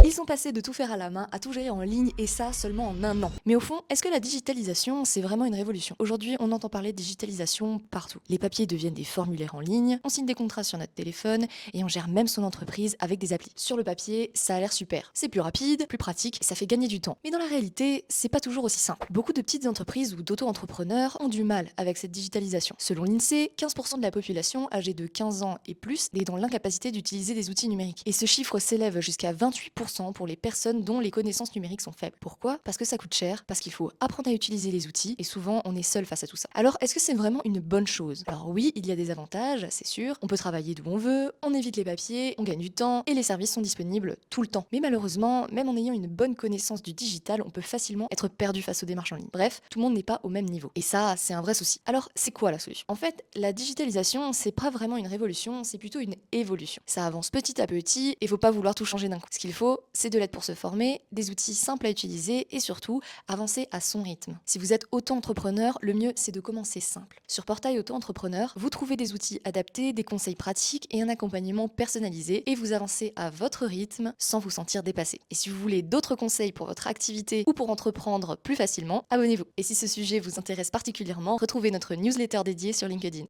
Ils sont passés de tout faire à la main à tout gérer en ligne et ça seulement en un an. Mais au fond, est-ce que la digitalisation, c'est vraiment une révolution? Aujourd'hui, on entend parler de digitalisation partout. Les papiers deviennent des formulaires en ligne, on signe des contrats sur notre téléphone et on gère même son entreprise avec des applis. Sur le papier, ça a l'air super. C'est plus rapide, plus pratique, et ça fait gagner du temps. Mais dans la réalité, c'est pas toujours aussi simple. Beaucoup de petites entreprises ou d'auto-entrepreneurs ont du mal avec cette digitalisation. Selon l'INSEE, 15% de la population âgée de 15 ans et plus est dans l'incapacité d'utiliser des outils numériques. Et ce chiffre s'élève jusqu'à 28% pour les personnes dont les connaissances numériques sont faibles. Pourquoi? Parce que ça coûte cher, parce qu'il faut apprendre à utiliser les outils et souvent on est seul face à tout ça. Alors est-ce que c'est vraiment une bonne chose? Alors oui, il y a des avantages, c'est sûr. On peut travailler d'où on veut, on évite les papiers, on gagne du temps et les services sont disponibles tout le temps. Mais malheureusement, même en ayant une bonne connaissance du digital, on peut facilement être perdu face aux démarches en ligne. Bref, tout le monde n'est pas au même niveau. Et ça, c'est un vrai souci. Alors, c'est quoi la solution? En fait, la digitalisation, c'est pas vraiment une révolution, c'est plutôt une évolution. Ça avance petit à petit et faut pas vouloir tout changer d'un coup. Ce qu'il faut, c'est de l'aide pour se former, des outils simples à utiliser et surtout, avancer à son rythme. Si vous êtes auto-entrepreneur, le mieux, c'est de commencer simple. Sur Portail Auto-entrepreneur, vous trouvez des outils adaptés, des conseils pratiques et un accompagnement personnalisé et vous avancez à votre rythme sans vous sentir dépassé. Et si vous voulez d'autres conseils pour votre activité ou pour entreprendre plus facilement, abonnez-vous. Et si ce sujet vous intéresse particulièrement, retrouvez notre newsletter dédiée sur LinkedIn.